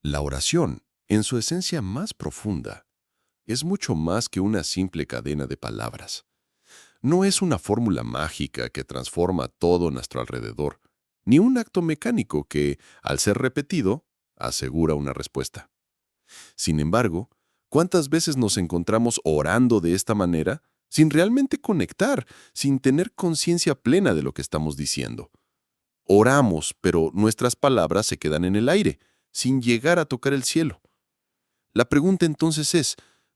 La oración, en su esencia más profunda, es mucho más que una simple cadena de palabras. No es una fórmula mágica que transforma todo a nuestro alrededor, ni un acto mecánico que, al ser repetido, asegura una respuesta. Sin embargo, ¿cuántas veces nos encontramos orando de esta manera sin realmente conectar, sin tener conciencia plena de lo que estamos diciendo? Oramos, pero nuestras palabras se quedan en el aire, sin llegar a tocar el cielo. La pregunta entonces es,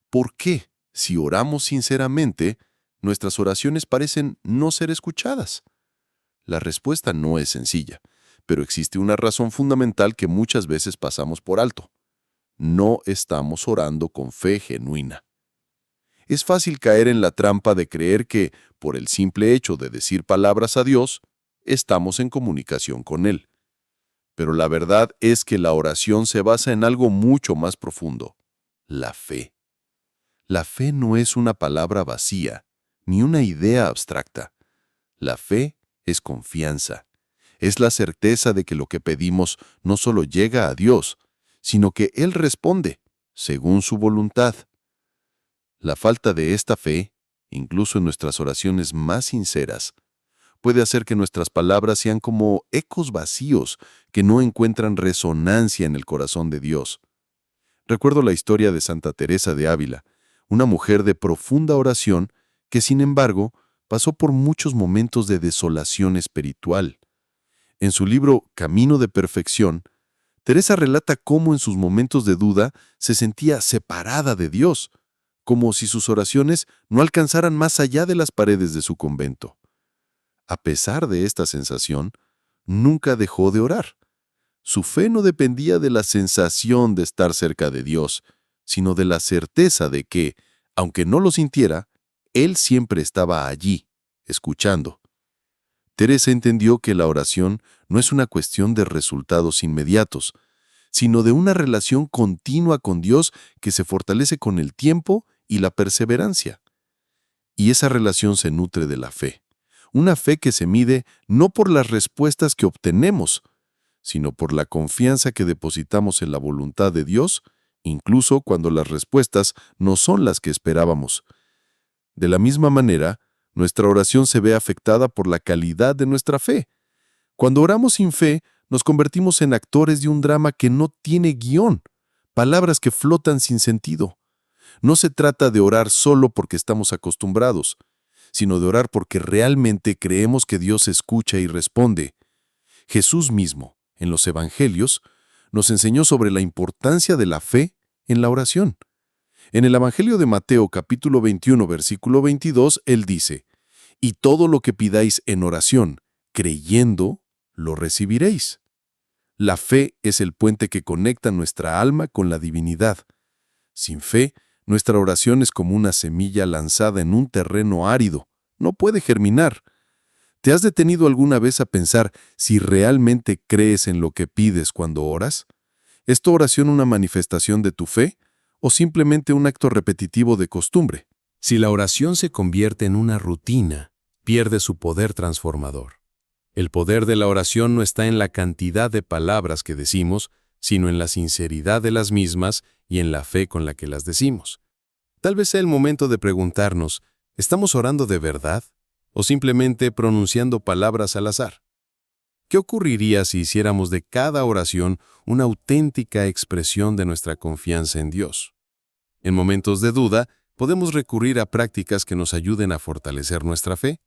¿por qué, si oramos sinceramente, nuestras oraciones parecen no ser escuchadas? La respuesta no es sencilla, pero existe una razón fundamental que muchas veces pasamos por alto. No estamos orando con fe genuina. Es fácil caer en la trampa de creer que, por el simple hecho de decir palabras a Dios, estamos en comunicación con Él. Pero la verdad es que la oración se basa en algo mucho más profundo: la fe. La fe no es una palabra vacía, ni una idea abstracta. La fe es confianza. Es la certeza de que lo que pedimos no solo llega a Dios, sino que Él responde, según su voluntad. La falta de esta fe, incluso en nuestras oraciones más sinceras, puede hacer que nuestras palabras sean como ecos vacíos que no encuentran resonancia en el corazón de Dios. Recuerdo la historia de Santa Teresa de Ávila, una mujer de profunda oración que, sin embargo, pasó por muchos momentos de desolación espiritual. En su libro Camino de Perfección, Teresa relata cómo en sus momentos de duda se sentía separada de Dios, como si sus oraciones no alcanzaran más allá de las paredes de su convento. A pesar de esta sensación, nunca dejó de orar. Su fe no dependía de la sensación de estar cerca de Dios, sino de la certeza de que, aunque no lo sintiera, Él siempre estaba allí, escuchando. Teresa entendió que la oración no es una cuestión de resultados inmediatos, sino de una relación continua con Dios que se fortalece con el tiempo y la perseverancia. Y esa relación se nutre de la fe, una fe que se mide no por las respuestas que obtenemos, sino por la confianza que depositamos en la voluntad de Dios, incluso cuando las respuestas no son las que esperábamos. De la misma manera, nuestra oración se ve afectada por la calidad de nuestra fe. Cuando oramos sin fe, nos convertimos en actores de un drama que no tiene guión, palabras que flotan sin sentido. No se trata de orar solo porque estamos acostumbrados, sino de orar porque realmente creemos que Dios escucha y responde. Jesús mismo, en los Evangelios, nos enseñó sobre la importancia de la fe en la oración. En el Evangelio de Mateo, capítulo 21, versículo 22, Él dice: «Y todo lo que pidáis en oración, creyendo, lo recibiréis». La fe es el puente que conecta nuestra alma con la divinidad. Sin fe, nuestra oración es como una semilla lanzada en un terreno árido. No puede germinar. ¿Te has detenido alguna vez a pensar si realmente crees en lo que pides cuando oras? ¿Es tu oración una manifestación de tu fe o simplemente un acto repetitivo de costumbre? Si la oración se convierte en una rutina, pierde su poder transformador. El poder de la oración no está en la cantidad de palabras que decimos, sino en la sinceridad de las mismas y en la fe con la que las decimos. Tal vez sea el momento de preguntarnos, ¿estamos orando de verdad o simplemente pronunciando palabras al azar? ¿Qué ocurriría si hiciéramos de cada oración una auténtica expresión de nuestra confianza en Dios? En momentos de duda, podemos recurrir a prácticas que nos ayuden a fortalecer nuestra fe.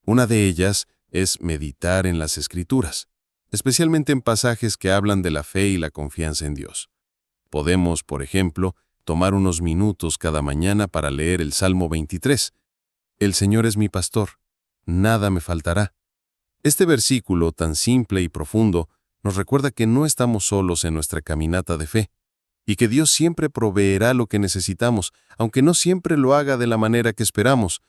Una de ellas es meditar en las Escrituras, especialmente en pasajes que hablan de la fe y la confianza en Dios. Podemos, por ejemplo, tomar unos minutos cada mañana para leer el Salmo 23. El Señor es mi pastor, nada me faltará. Este versículo tan simple y profundo nos recuerda que no estamos solos en nuestra caminata de fe y que Dios siempre proveerá lo que necesitamos, aunque no siempre lo haga de la manera que esperamos.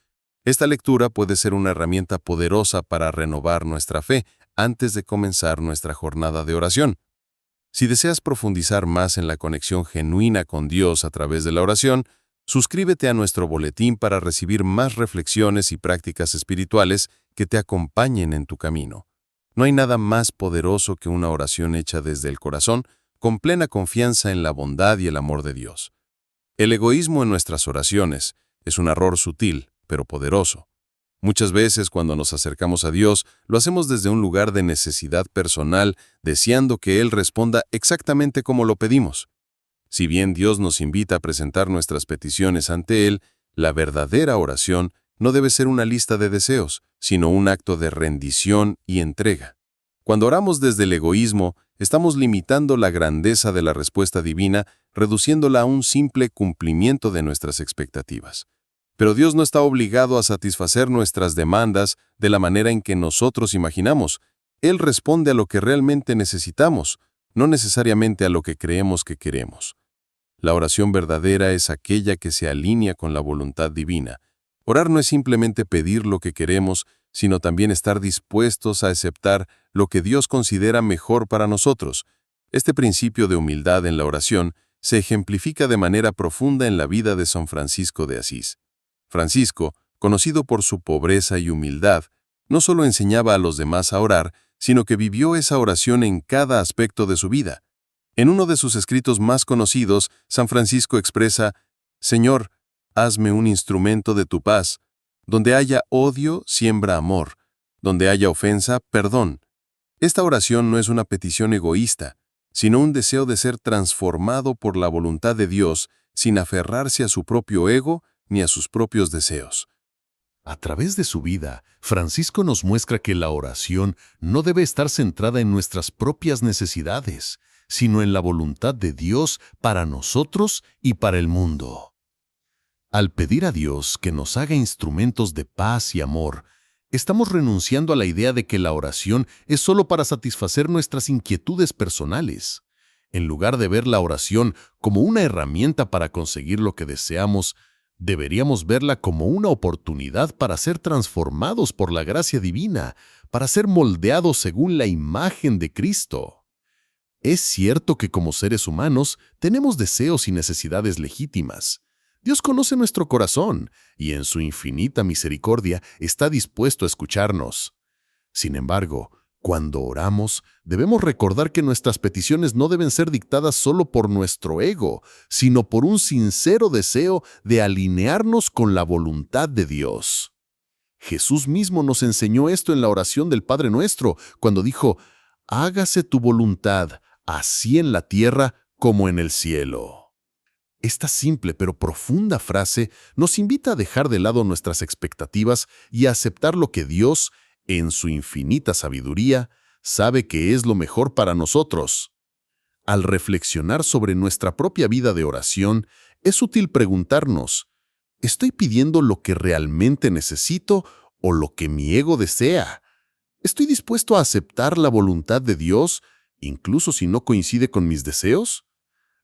Esta lectura puede ser una herramienta poderosa para renovar nuestra fe antes de comenzar nuestra jornada de oración. Si deseas profundizar más en la conexión genuina con Dios a través de la oración, suscríbete a nuestro boletín para recibir más reflexiones y prácticas espirituales que te acompañen en tu camino. No hay nada más poderoso que una oración hecha desde el corazón, con plena confianza en la bondad y el amor de Dios. El egoísmo en nuestras oraciones es un error sutil, pero poderoso. Muchas veces cuando nos acercamos a Dios, lo hacemos desde un lugar de necesidad personal, deseando que Él responda exactamente como lo pedimos. Si bien Dios nos invita a presentar nuestras peticiones ante Él, la verdadera oración no debe ser una lista de deseos, sino un acto de rendición y entrega. Cuando oramos desde el egoísmo, estamos limitando la grandeza de la respuesta divina, reduciéndola a un simple cumplimiento de nuestras expectativas. Pero Dios no está obligado a satisfacer nuestras demandas de la manera en que nosotros imaginamos. Él responde a lo que realmente necesitamos, no necesariamente a lo que creemos que queremos. La oración verdadera es aquella que se alinea con la voluntad divina. Orar no es simplemente pedir lo que queremos, sino también estar dispuestos a aceptar lo que Dios considera mejor para nosotros. Este principio de humildad en la oración se ejemplifica de manera profunda en la vida de San Francisco de Asís. Francisco, conocido por su pobreza y humildad, no solo enseñaba a los demás a orar, sino que vivió esa oración en cada aspecto de su vida. En uno de sus escritos más conocidos, San Francisco expresa: «Señor, hazme un instrumento de tu paz. Donde haya odio, siembra amor. Donde haya ofensa, perdón». Esta oración no es una petición egoísta, sino un deseo de ser transformado por la voluntad de Dios sin aferrarse a su propio ego ni a sus propios deseos. A través de su vida, Francisco nos muestra que la oración no debe estar centrada en nuestras propias necesidades, sino en la voluntad de Dios para nosotros y para el mundo. Al pedir a Dios que nos haga instrumentos de paz y amor, estamos renunciando a la idea de que la oración es solo para satisfacer nuestras inquietudes personales. En lugar de ver la oración como una herramienta para conseguir lo que deseamos, deberíamos verla como una oportunidad para ser transformados por la gracia divina, para ser moldeados según la imagen de Cristo. Es cierto que como seres humanos tenemos deseos y necesidades legítimas. Dios conoce nuestro corazón y en su infinita misericordia está dispuesto a escucharnos. Sin embargo, cuando oramos, debemos recordar que nuestras peticiones no deben ser dictadas solo por nuestro ego, sino por un sincero deseo de alinearnos con la voluntad de Dios. Jesús mismo nos enseñó esto en la oración del Padre Nuestro, cuando dijo: «Hágase tu voluntad, así en la tierra como en el cielo». Esta simple pero profunda frase nos invita a dejar de lado nuestras expectativas y a aceptar lo que Dios, en su infinita sabiduría, sabe que es lo mejor para nosotros. Al reflexionar sobre nuestra propia vida de oración, es útil preguntarnos: ¿estoy pidiendo lo que realmente necesito o lo que mi ego desea? ¿Estoy dispuesto a aceptar la voluntad de Dios, incluso si no coincide con mis deseos?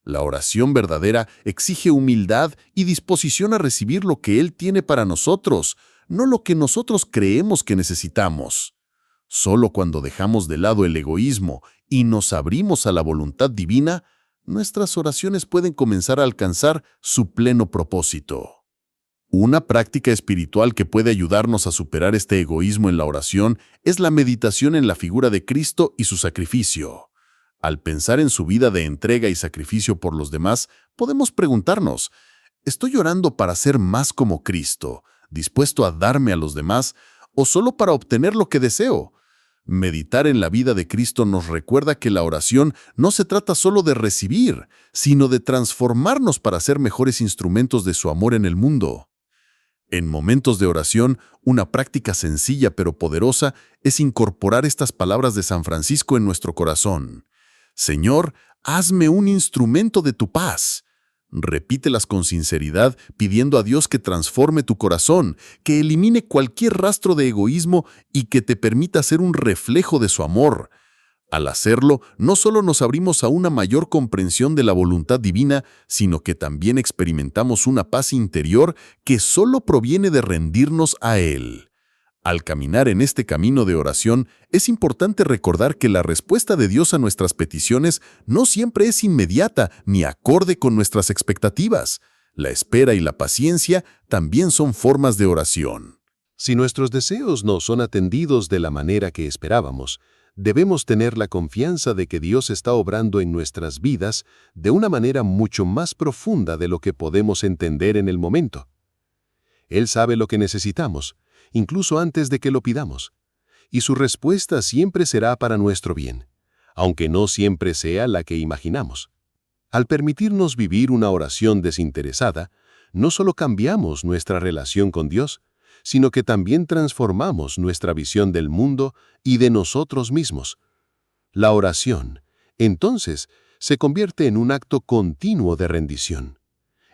La oración verdadera exige humildad y disposición a recibir lo que Él tiene para nosotros, no lo que nosotros creemos que necesitamos. Solo cuando dejamos de lado el egoísmo y nos abrimos a la voluntad divina, nuestras oraciones pueden comenzar a alcanzar su pleno propósito. Una práctica espiritual que puede ayudarnos a superar este egoísmo en la oración es la meditación en la figura de Cristo y su sacrificio. Al pensar en su vida de entrega y sacrificio por los demás, podemos preguntarnos: ¿estoy orando para ser más como Cristo, dispuesto a darme a los demás, o solo para obtener lo que deseo? Meditar en la vida de Cristo nos recuerda que la oración no se trata solo de recibir, sino de transformarnos para ser mejores instrumentos de su amor en el mundo. En momentos de oración, una práctica sencilla pero poderosa es incorporar estas palabras de San Francisco en nuestro corazón: «Señor, hazme un instrumento de tu paz». Repítelas con sinceridad, pidiendo a Dios que transforme tu corazón, que elimine cualquier rastro de egoísmo y que te permita ser un reflejo de su amor. Al hacerlo, no solo nos abrimos a una mayor comprensión de la voluntad divina, sino que también experimentamos una paz interior que solo proviene de rendirnos a Él. Al caminar en este camino de oración, es importante recordar que la respuesta de Dios a nuestras peticiones no siempre es inmediata ni acorde con nuestras expectativas. La espera y la paciencia también son formas de oración. Si nuestros deseos no son atendidos de la manera que esperábamos, debemos tener la confianza de que Dios está obrando en nuestras vidas de una manera mucho más profunda de lo que podemos entender en el momento. Él sabe lo que necesitamos, incluso antes de que lo pidamos, y su respuesta siempre será para nuestro bien, aunque no siempre sea la que imaginamos. Al permitirnos vivir una oración desinteresada, no solo cambiamos nuestra relación con Dios, sino que también transformamos nuestra visión del mundo y de nosotros mismos. La oración, entonces, se convierte en un acto continuo de rendición,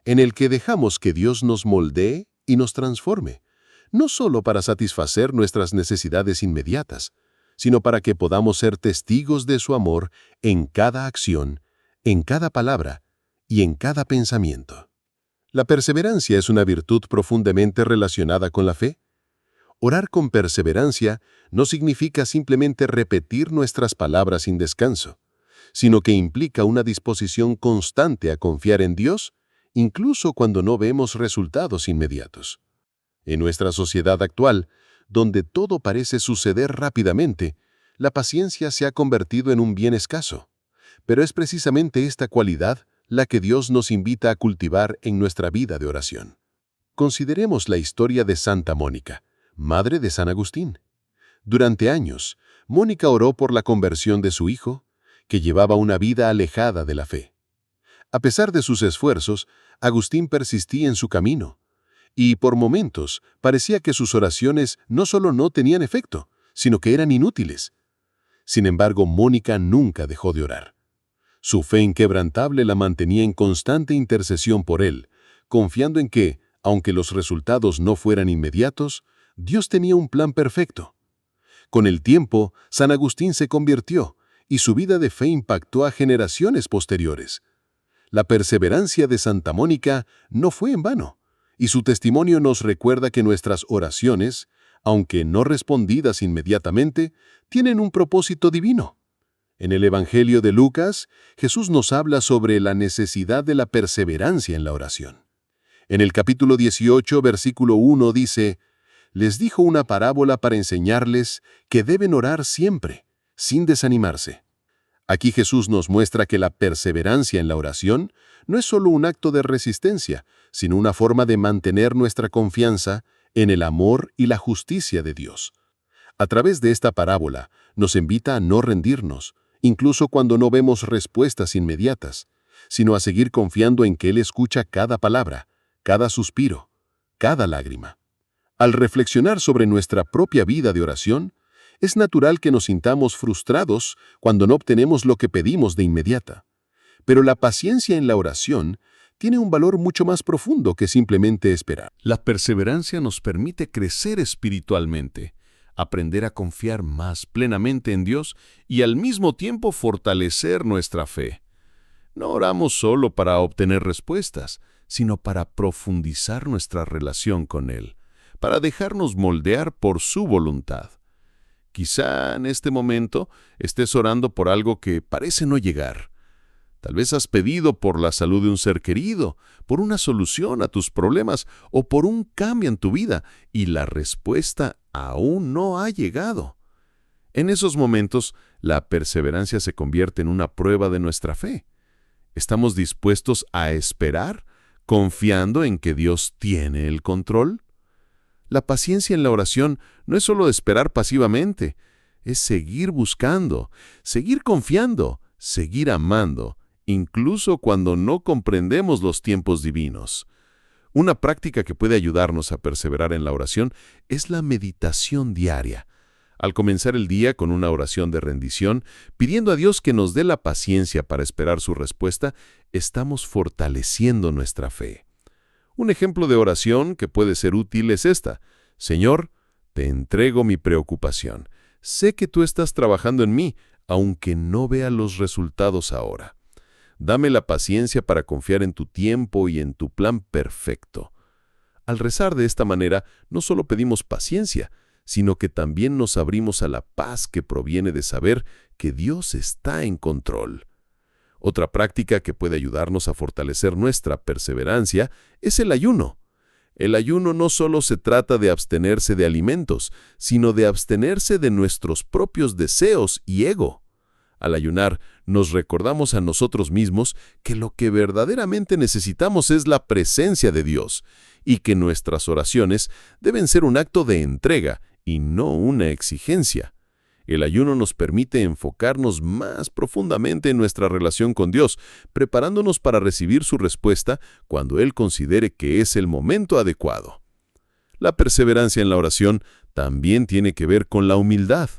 en el que dejamos que Dios nos moldee y nos transforme, no solo para satisfacer nuestras necesidades inmediatas, sino para que podamos ser testigos de su amor en cada acción, en cada palabra y en cada pensamiento. La perseverancia es una virtud profundamente relacionada con la fe. Orar con perseverancia no significa simplemente repetir nuestras palabras sin descanso, sino que implica una disposición constante a confiar en Dios, incluso cuando no vemos resultados inmediatos. En nuestra sociedad actual, donde todo parece suceder rápidamente, la paciencia se ha convertido en un bien escaso. Pero es precisamente esta cualidad la que Dios nos invita a cultivar en nuestra vida de oración. Consideremos la historia de Santa Mónica, madre de San Agustín. Durante años, Mónica oró por la conversión de su hijo, que llevaba una vida alejada de la fe. A pesar de sus esfuerzos, Agustín persistía en su camino, y por momentos parecía que sus oraciones no solo no tenían efecto, sino que eran inútiles. Sin embargo, Mónica nunca dejó de orar. Su fe inquebrantable la mantenía en constante intercesión por él, confiando en que, aunque los resultados no fueran inmediatos, Dios tenía un plan perfecto. Con el tiempo, San Agustín se convirtió, y su vida de fe impactó a generaciones posteriores. La perseverancia de Santa Mónica no fue en vano, y su testimonio nos recuerda que nuestras oraciones, aunque no respondidas inmediatamente, tienen un propósito divino. En el Evangelio de Lucas, Jesús nos habla sobre la necesidad de la perseverancia en la oración. En el capítulo 18, versículo 1 dice: «Les dijo una parábola para enseñarles que deben orar siempre, sin desanimarse». Aquí Jesús nos muestra que la perseverancia en la oración no es solo un acto de resistencia, sino una forma de mantener nuestra confianza en el amor y la justicia de Dios. A través de esta parábola, nos invita a no rendirnos, incluso cuando no vemos respuestas inmediatas, sino a seguir confiando en que Él escucha cada palabra, cada suspiro, cada lágrima. Al reflexionar sobre nuestra propia vida de oración, es natural que nos sintamos frustrados cuando no obtenemos lo que pedimos de inmediata. Pero la paciencia en la oración tiene un valor mucho más profundo que simplemente esperar. La perseverancia nos permite crecer espiritualmente, aprender a confiar más plenamente en Dios y al mismo tiempo fortalecer nuestra fe. No oramos solo para obtener respuestas, sino para profundizar nuestra relación con Él, para dejarnos moldear por su voluntad. Quizá en este momento estés orando por algo que parece no llegar. Tal vez has pedido por la salud de un ser querido, por una solución a tus problemas o por un cambio en tu vida, y la respuesta aún no ha llegado. En esos momentos, la perseverancia se convierte en una prueba de nuestra fe. ¿Estamos dispuestos a esperar, confiando en que Dios tiene el control? La paciencia en la oración no es solo esperar pasivamente, es seguir buscando, seguir confiando, seguir amando, incluso cuando no comprendemos los tiempos divinos. Una práctica que puede ayudarnos a perseverar en la oración es la meditación diaria. Al comenzar el día con una oración de rendición, pidiendo a Dios que nos dé la paciencia para esperar su respuesta, estamos fortaleciendo nuestra fe. Un ejemplo de oración que puede ser útil es esta: Señor, te entrego mi preocupación. Sé que tú estás trabajando en mí, aunque no vea los resultados ahora. Dame la paciencia para confiar en tu tiempo y en tu plan perfecto. Al rezar de esta manera, no solo pedimos paciencia, sino que también nos abrimos a la paz que proviene de saber que Dios está en control. Otra práctica que puede ayudarnos a fortalecer nuestra perseverancia es el ayuno. El ayuno no solo se trata de abstenerse de alimentos, sino de abstenerse de nuestros propios deseos y ego. Al ayunar, nos recordamos a nosotros mismos que lo que verdaderamente necesitamos es la presencia de Dios, y que nuestras oraciones deben ser un acto de entrega y no una exigencia. El ayuno nos permite enfocarnos más profundamente en nuestra relación con Dios, preparándonos para recibir su respuesta cuando Él considere que es el momento adecuado. La perseverancia en la oración también tiene que ver con la humildad.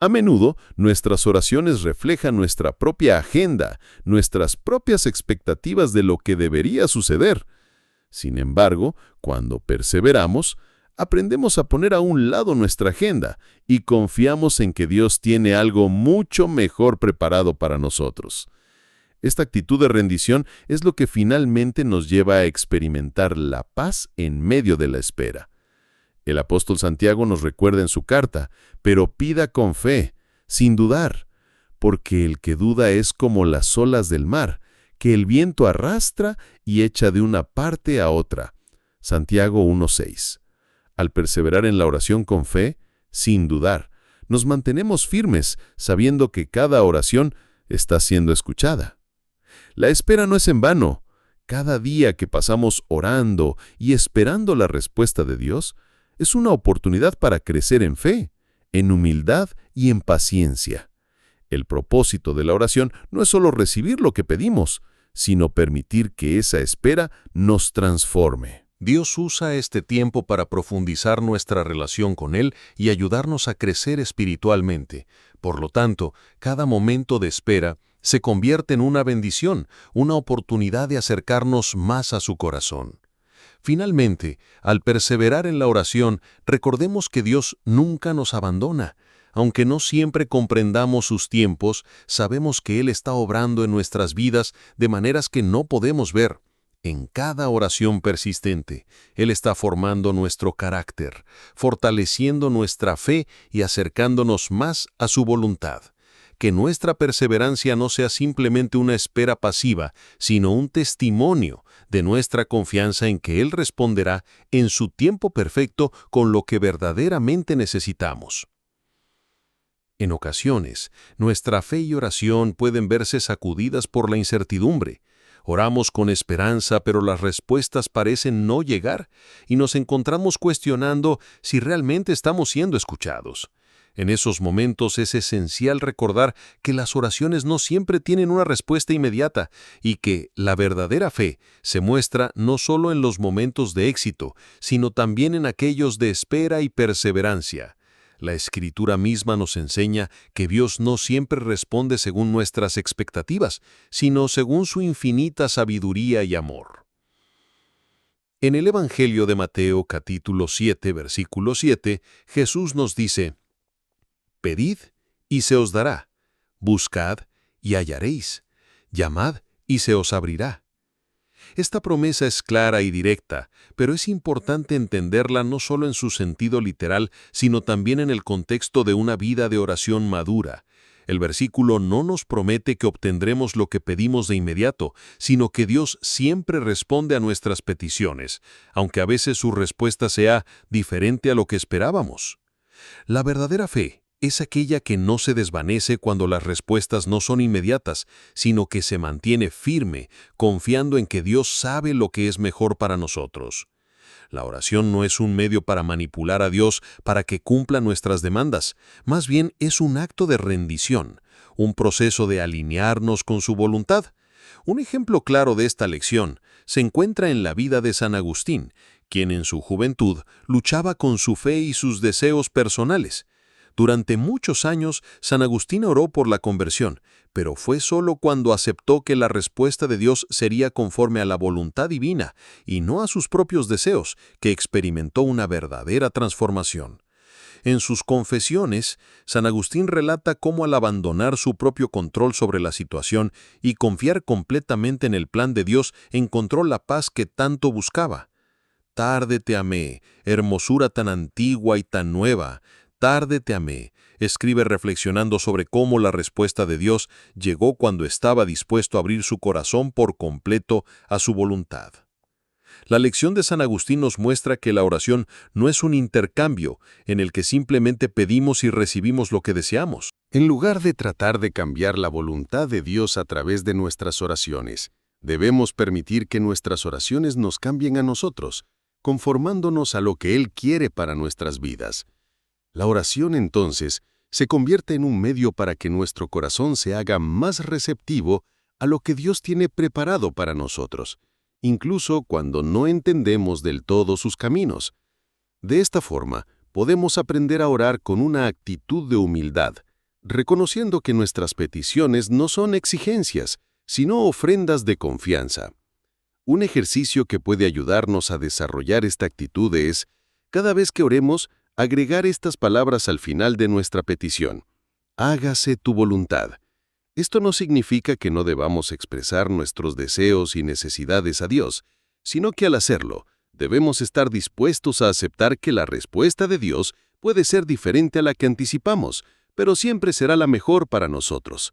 A menudo, nuestras oraciones reflejan nuestra propia agenda, nuestras propias expectativas de lo que debería suceder. Sin embargo, cuando perseveramos, aprendemos a poner a un lado nuestra agenda y confiamos en que Dios tiene algo mucho mejor preparado para nosotros. Esta actitud de rendición es lo que finalmente nos lleva a experimentar la paz en medio de la espera. El apóstol Santiago nos recuerda en su carta, pero pida con fe, sin dudar, porque el que duda es como las olas del mar, que el viento arrastra y echa de una parte a otra. Santiago 1:6. Al perseverar en la oración con fe, sin dudar, nos mantenemos firmes, sabiendo que cada oración está siendo escuchada. La espera no es en vano. Cada día que pasamos orando y esperando la respuesta de Dios, es una oportunidad para crecer en fe, en humildad y en paciencia. El propósito de la oración no es solo recibir lo que pedimos, sino permitir que esa espera nos transforme. Dios usa este tiempo para profundizar nuestra relación con Él y ayudarnos a crecer espiritualmente. Por lo tanto, cada momento de espera se convierte en una bendición, una oportunidad de acercarnos más a su corazón. Finalmente, al perseverar en la oración, recordemos que Dios nunca nos abandona. Aunque no siempre comprendamos sus tiempos, sabemos que Él está obrando en nuestras vidas de maneras que no podemos ver. En cada oración persistente, Él está formando nuestro carácter, fortaleciendo nuestra fe y acercándonos más a su voluntad. Que nuestra perseverancia no sea simplemente una espera pasiva, sino un testimonio de nuestra confianza en que Él responderá en su tiempo perfecto con lo que verdaderamente necesitamos. En ocasiones, nuestra fe y oración pueden verse sacudidas por la incertidumbre. Oramos con esperanza, pero las respuestas parecen no llegar y nos encontramos cuestionando si realmente estamos siendo escuchados. En esos momentos es esencial recordar que las oraciones no siempre tienen una respuesta inmediata y que la verdadera fe se muestra no solo en los momentos de éxito, sino también en aquellos de espera y perseverancia. La Escritura misma nos enseña que Dios no siempre responde según nuestras expectativas, sino según su infinita sabiduría y amor. En el Evangelio de Mateo, capítulo 7, versículo 7, Jesús nos dice: «Pedid y se os dará, buscad y hallaréis, llamad y se os abrirá». Esta promesa es clara y directa, pero es importante entenderla no solo en su sentido literal, sino también en el contexto de una vida de oración madura. El versículo no nos promete que obtendremos lo que pedimos de inmediato, sino que Dios siempre responde a nuestras peticiones, aunque a veces su respuesta sea diferente a lo que esperábamos. La verdadera fe es aquella que no se desvanece cuando las respuestas no son inmediatas, sino que se mantiene firme, confiando en que Dios sabe lo que es mejor para nosotros. La oración no es un medio para manipular a Dios para que cumpla nuestras demandas, más bien es un acto de rendición, un proceso de alinearnos con su voluntad. Un ejemplo claro de esta lección se encuentra en la vida de San Agustín, quien en su juventud luchaba con su fe y sus deseos personales. Durante muchos años, San Agustín oró por la conversión, pero fue solo cuando aceptó que la respuesta de Dios sería conforme a la voluntad divina y no a sus propios deseos, que experimentó una verdadera transformación. En sus confesiones, San Agustín relata cómo al abandonar su propio control sobre la situación y confiar completamente en el plan de Dios, encontró la paz que tanto buscaba. «Tarde te amé, hermosura tan antigua y tan nueva. Tarde te amé», escribe reflexionando sobre cómo la respuesta de Dios llegó cuando estaba dispuesto a abrir su corazón por completo a su voluntad. La lección de San Agustín nos muestra que la oración no es un intercambio en el que simplemente pedimos y recibimos lo que deseamos. En lugar de tratar de cambiar la voluntad de Dios a través de nuestras oraciones, debemos permitir que nuestras oraciones nos cambien a nosotros, conformándonos a lo que Él quiere para nuestras vidas. La oración, entonces, se convierte en un medio para que nuestro corazón se haga más receptivo a lo que Dios tiene preparado para nosotros, incluso cuando no entendemos del todo sus caminos. De esta forma, podemos aprender a orar con una actitud de humildad, reconociendo que nuestras peticiones no son exigencias, sino ofrendas de confianza. Un ejercicio que puede ayudarnos a desarrollar esta actitud es, cada vez que oremos, agregar estas palabras al final de nuestra petición. Hágase tu voluntad. Esto no significa que no debamos expresar nuestros deseos y necesidades a Dios, sino que al hacerlo, debemos estar dispuestos a aceptar que la respuesta de Dios puede ser diferente a la que anticipamos, pero siempre será la mejor para nosotros.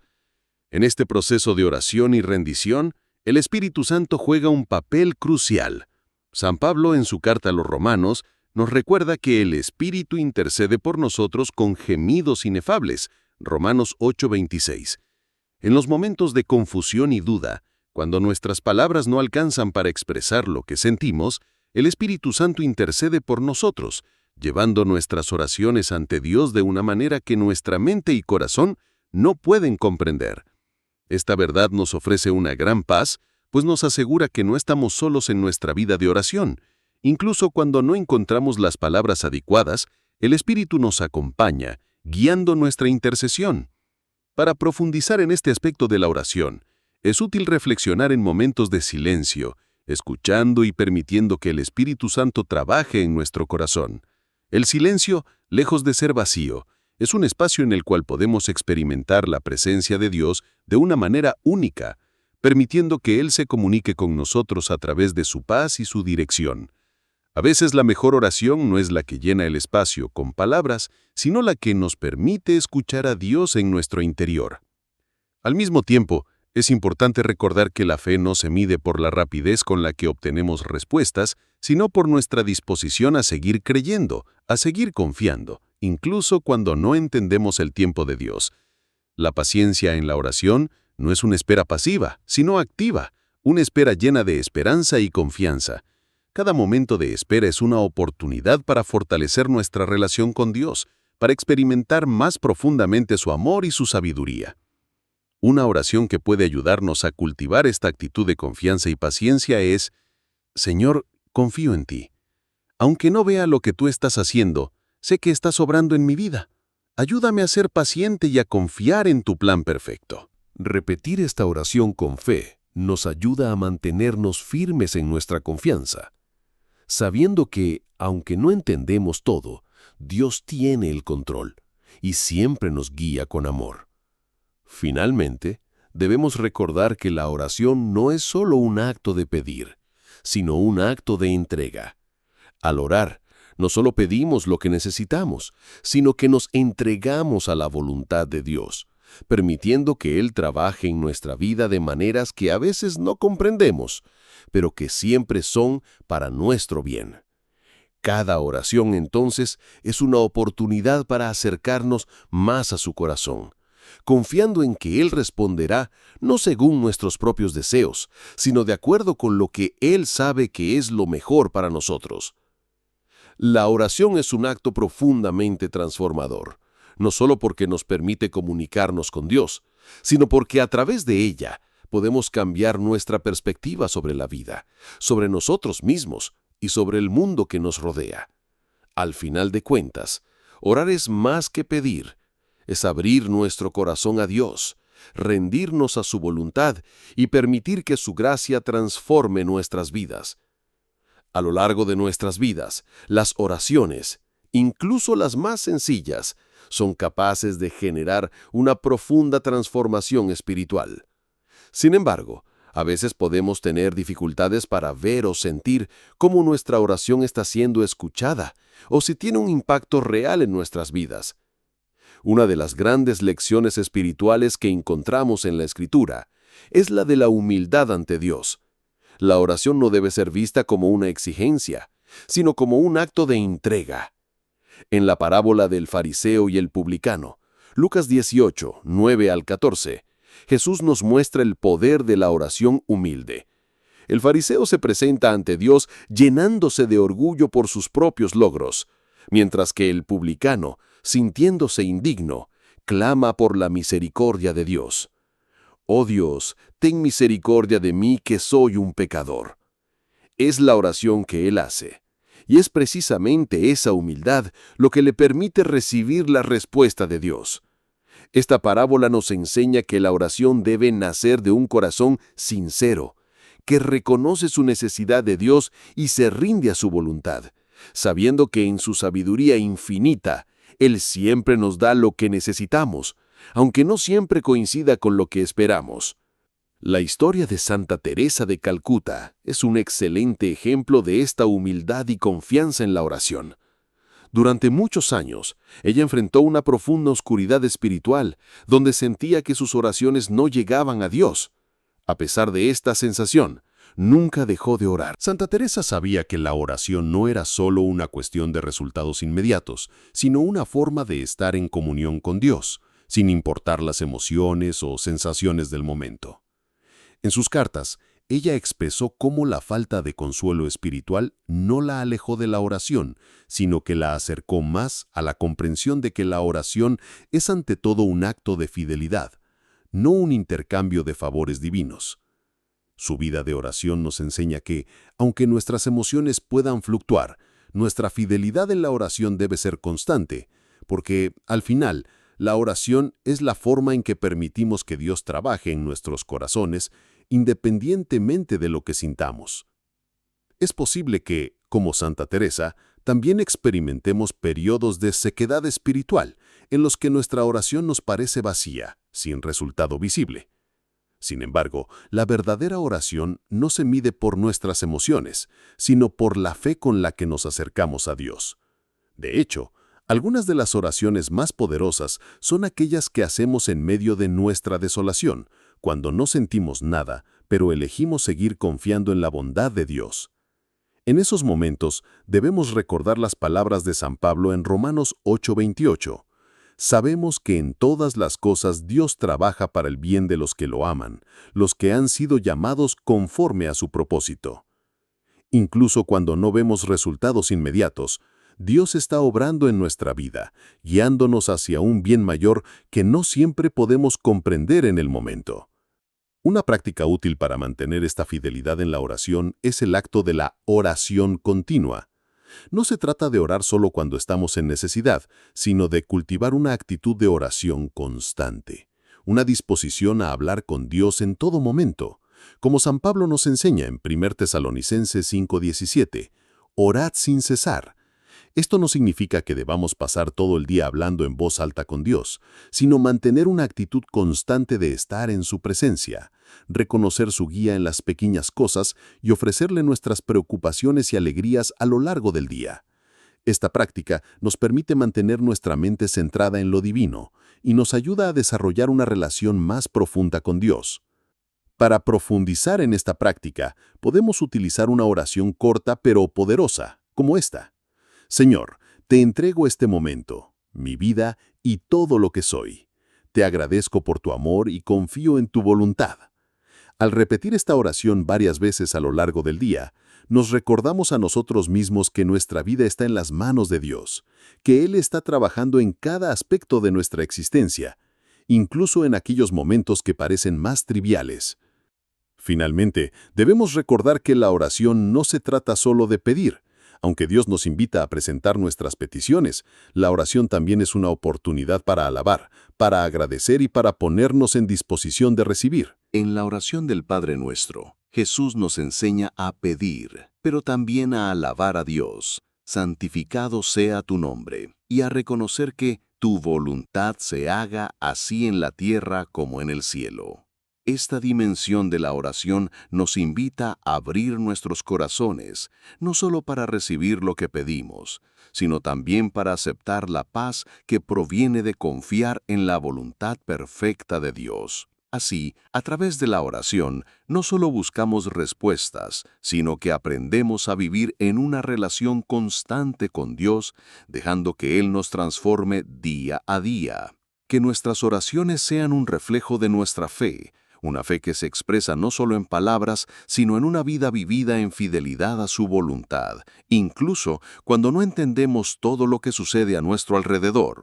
En este proceso de oración y rendición, el Espíritu Santo juega un papel crucial. San Pablo, en su carta a los Romanos, nos recuerda que el Espíritu intercede por nosotros con gemidos inefables. Romanos 8:26. En los momentos de confusión y duda, cuando nuestras palabras no alcanzan para expresar lo que sentimos, el Espíritu Santo intercede por nosotros, llevando nuestras oraciones ante Dios de una manera que nuestra mente y corazón no pueden comprender. Esta verdad nos ofrece una gran paz, pues nos asegura que no estamos solos en nuestra vida de oración. Incluso cuando no encontramos las palabras adecuadas, el Espíritu nos acompaña, guiando nuestra intercesión. Para profundizar en este aspecto de la oración, es útil reflexionar en momentos de silencio, escuchando y permitiendo que el Espíritu Santo trabaje en nuestro corazón. El silencio, lejos de ser vacío, es un espacio en el cual podemos experimentar la presencia de Dios de una manera única, permitiendo que Él se comunique con nosotros a través de su paz y su dirección. A veces la mejor oración no es la que llena el espacio con palabras, sino la que nos permite escuchar a Dios en nuestro interior. Al mismo tiempo, es importante recordar que la fe no se mide por la rapidez con la que obtenemos respuestas, sino por nuestra disposición a seguir creyendo, a seguir confiando, incluso cuando no entendemos el tiempo de Dios. La paciencia en la oración no es una espera pasiva, sino activa, una espera llena de esperanza y confianza. Cada momento de espera es una oportunidad para fortalecer nuestra relación con Dios, para experimentar más profundamente su amor y su sabiduría. Una oración que puede ayudarnos a cultivar esta actitud de confianza y paciencia es: Señor, confío en ti. Aunque no vea lo que tú estás haciendo, sé que estás obrando en mi vida. Ayúdame a ser paciente y a confiar en tu plan perfecto. Repetir esta oración con fe nos ayuda a mantenernos firmes en nuestra confianza, sabiendo que, aunque no entendemos todo, Dios tiene el control y siempre nos guía con amor. Finalmente, debemos recordar que la oración no es solo un acto de pedir, sino un acto de entrega. Al orar, no solo pedimos lo que necesitamos, sino que nos entregamos a la voluntad de Dios, permitiendo que Él trabaje en nuestra vida de maneras que a veces no comprendemos, pero que siempre son para nuestro bien. Cada oración, entonces, es una oportunidad para acercarnos más a su corazón, confiando en que Él responderá no según nuestros propios deseos, sino de acuerdo con lo que Él sabe que es lo mejor para nosotros. La oración es un acto profundamente transformador, no solo porque nos permite comunicarnos con Dios, sino porque a través de ella podemos cambiar nuestra perspectiva sobre la vida, sobre nosotros mismos y sobre el mundo que nos rodea. Al final de cuentas, orar es más que pedir, es abrir nuestro corazón a Dios, rendirnos a su voluntad y permitir que su gracia transforme nuestras vidas. A lo largo de nuestras vidas, las oraciones, incluso las más sencillas, son capaces de generar una profunda transformación espiritual. Sin embargo, a veces podemos tener dificultades para ver o sentir cómo nuestra oración está siendo escuchada o si tiene un impacto real en nuestras vidas. Una de las grandes lecciones espirituales que encontramos en la Escritura es la de la humildad ante Dios. La oración no debe ser vista como una exigencia, sino como un acto de entrega. En la parábola del fariseo y el publicano, Lucas 18, 9 al 14, Jesús nos muestra el poder de la oración humilde. El fariseo se presenta ante Dios llenándose de orgullo por sus propios logros, mientras que el publicano, sintiéndose indigno, clama por la misericordia de Dios. «Oh Dios, ten misericordia de mí que soy un pecador». Es la oración que él hace, y es precisamente esa humildad lo que le permite recibir la respuesta de Dios. Esta parábola nos enseña que la oración debe nacer de un corazón sincero, que reconoce su necesidad de Dios y se rinde a su voluntad, sabiendo que en su sabiduría infinita, Él siempre nos da lo que necesitamos, aunque no siempre coincida con lo que esperamos. La historia de Santa Teresa de Calcuta es un excelente ejemplo de esta humildad y confianza en la oración. Durante muchos años, ella enfrentó una profunda oscuridad espiritual, donde sentía que sus oraciones no llegaban a Dios. A pesar de esta sensación, nunca dejó de orar. Santa Teresa sabía que la oración no era solo una cuestión de resultados inmediatos, sino una forma de estar en comunión con Dios, sin importar las emociones o sensaciones del momento. En sus cartas, ella expresó cómo la falta de consuelo espiritual no la alejó de la oración, sino que la acercó más a la comprensión de que la oración es ante todo un acto de fidelidad, no un intercambio de favores divinos. Su vida de oración nos enseña que, aunque nuestras emociones puedan fluctuar, nuestra fidelidad en la oración debe ser constante, porque, al final, la oración es la forma en que permitimos que Dios trabaje en nuestros corazones, independientemente de lo que sintamos. Es posible que, como Santa Teresa, también experimentemos periodos de sequedad espiritual, en los que nuestra oración nos parece vacía, sin resultado visible. Sin embargo, la verdadera oración no se mide por nuestras emociones, sino por la fe con la que nos acercamos a Dios. De hecho, algunas de las oraciones más poderosas son aquellas que hacemos en medio de nuestra desolación, cuando no sentimos nada, pero elegimos seguir confiando en la bondad de Dios. En esos momentos, debemos recordar las palabras de San Pablo en Romanos 8:28. Sabemos que en todas las cosas Dios trabaja para el bien de los que lo aman, los que han sido llamados conforme a su propósito. Incluso cuando no vemos resultados inmediatos, Dios está obrando en nuestra vida, guiándonos hacia un bien mayor que no siempre podemos comprender en el momento. Una práctica útil para mantener esta fidelidad en la oración es el acto de la oración continua. No se trata de orar solo cuando estamos en necesidad, sino de cultivar una actitud de oración constante, una disposición a hablar con Dios en todo momento. Como San Pablo nos enseña en 1 Tesalonicenses 5:17, orad sin cesar. Esto no significa que debamos pasar todo el día hablando en voz alta con Dios, sino mantener una actitud constante de estar en su presencia, reconocer su guía en las pequeñas cosas y ofrecerle nuestras preocupaciones y alegrías a lo largo del día. Esta práctica nos permite mantener nuestra mente centrada en lo divino y nos ayuda a desarrollar una relación más profunda con Dios. Para profundizar en esta práctica, podemos utilizar una oración corta pero poderosa, como esta. Señor, te entrego este momento, mi vida y todo lo que soy. Te agradezco por tu amor y confío en tu voluntad. Al repetir esta oración varias veces a lo largo del día, nos recordamos a nosotros mismos que nuestra vida está en las manos de Dios, que Él está trabajando en cada aspecto de nuestra existencia, incluso en aquellos momentos que parecen más triviales. Finalmente, debemos recordar que la oración no se trata solo de pedir. Aunque Dios nos invita a presentar nuestras peticiones, la oración también es una oportunidad para alabar, para agradecer y para ponernos en disposición de recibir. En la oración del Padre Nuestro, Jesús nos enseña a pedir, pero también a alabar a Dios. Santificado sea tu nombre, y a reconocer que tu voluntad se haga así en la tierra como en el cielo. Esta dimensión de la oración nos invita a abrir nuestros corazones, no solo para recibir lo que pedimos, sino también para aceptar la paz que proviene de confiar en la voluntad perfecta de Dios. Así, a través de la oración, no solo buscamos respuestas, sino que aprendemos a vivir en una relación constante con Dios, dejando que Él nos transforme día a día. Que nuestras oraciones sean un reflejo de nuestra fe, una fe que se expresa no solo en palabras, sino en una vida vivida en fidelidad a su voluntad, incluso cuando no entendemos todo lo que sucede a nuestro alrededor.